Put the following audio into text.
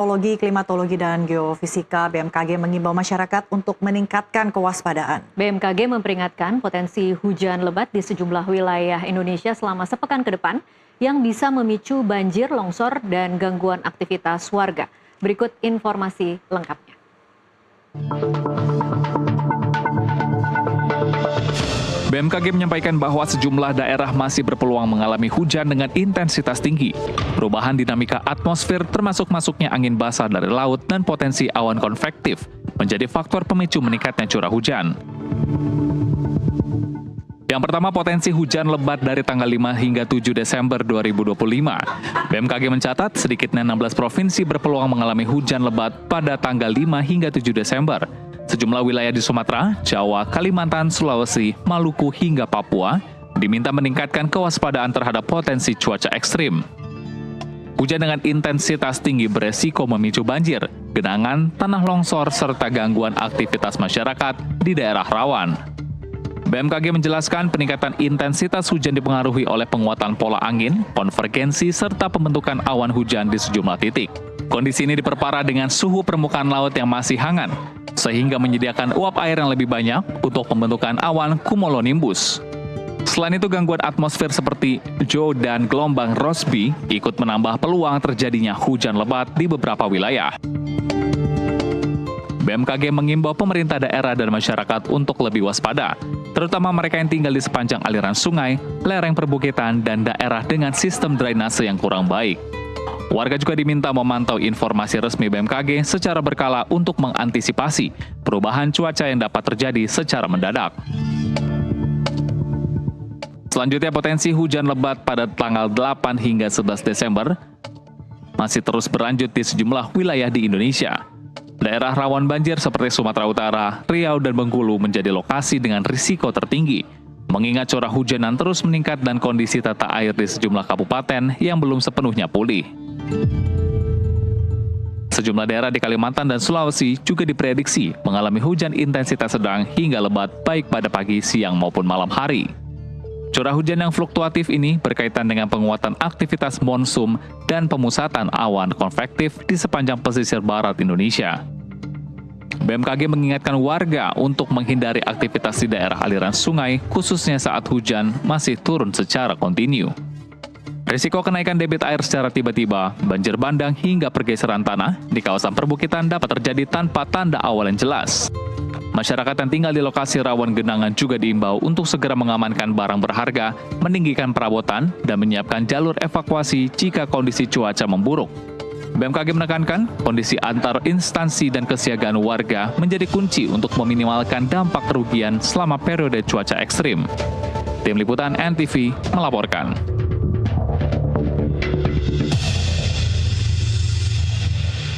Meteorologi, Klimatologi, dan Geofisika BMKG mengimbau masyarakat untuk meningkatkan kewaspadaan. BMKG memperingatkan potensi hujan lebat di sejumlah wilayah Indonesia selama sepekan ke depan yang bisa memicu banjir, longsor, dan gangguan aktivitas warga. Berikut informasi lengkapnya. BMKG menyampaikan bahwa sejumlah daerah masih berpeluang mengalami hujan dengan intensitas tinggi. Perubahan dinamika atmosfer termasuk masuknya angin basah dari laut dan potensi awan konvektif menjadi faktor pemicu meningkatnya curah hujan. Yang pertama, potensi hujan lebat dari tanggal 5 hingga 7 Desember 2025. BMKG mencatat sedikitnya 16 provinsi berpeluang mengalami hujan lebat pada tanggal 5 hingga 7 Desember. Sejumlah wilayah di Sumatera, Jawa, Kalimantan, Sulawesi, Maluku, hingga Papua diminta meningkatkan kewaspadaan terhadap potensi cuaca ekstrim. Hujan dengan intensitas tinggi beresiko memicu banjir, genangan, tanah longsor, serta gangguan aktivitas masyarakat di daerah rawan. BMKG menjelaskan peningkatan intensitas hujan dipengaruhi oleh penguatan pola angin, konvergensi, serta pembentukan awan hujan di sejumlah titik. Kondisi ini diperparah dengan suhu permukaan laut yang masih hangat, sehingga menyediakan uap air yang lebih banyak untuk pembentukan awan cumulonimbus. Selain itu, gangguan atmosfer seperti Joe dan gelombang Rossby ikut menambah peluang terjadinya hujan lebat di beberapa wilayah. BMKG mengimbau pemerintah daerah dan masyarakat untuk lebih waspada, terutama mereka yang tinggal di sepanjang aliran sungai, lereng perbukitan, dan daerah dengan sistem drainase yang kurang baik. Warga juga diminta memantau informasi resmi BMKG secara berkala untuk mengantisipasi perubahan cuaca yang dapat terjadi secara mendadak. Selanjutnya, potensi hujan lebat pada tanggal 8 hingga 11 Desember masih terus berlanjut di sejumlah wilayah di Indonesia. Daerah rawan banjir seperti Sumatera Utara, Riau, dan Bengkulu menjadi lokasi dengan risiko tertinggi, mengingat curah hujan yang terus meningkat dan kondisi tata air di sejumlah kabupaten yang belum sepenuhnya pulih. Sejumlah daerah di Kalimantan dan Sulawesi juga diprediksi mengalami hujan intensitas sedang hingga lebat baik pada pagi, siang, maupun malam hari. Curah hujan yang fluktuatif ini berkaitan dengan penguatan aktivitas monsum dan pemusatan awan konvektif di sepanjang pesisir barat Indonesia. BMKG mengingatkan warga untuk menghindari aktivitas di daerah aliran sungai, khususnya saat hujan masih turun secara kontinu. Risiko kenaikan debit air secara tiba-tiba, banjir bandang, hingga pergeseran tanah di kawasan perbukitan dapat terjadi tanpa tanda awal yang jelas. Masyarakat yang tinggal di lokasi rawan genangan juga diimbau untuk segera mengamankan barang berharga, meninggikan perabotan, dan menyiapkan jalur evakuasi jika kondisi cuaca memburuk. BMKG menekankan kondisi antar instansi dan kesiagaan warga menjadi kunci untuk meminimalkan dampak kerugian selama periode cuaca ekstrim. Tim Liputan NTV melaporkan.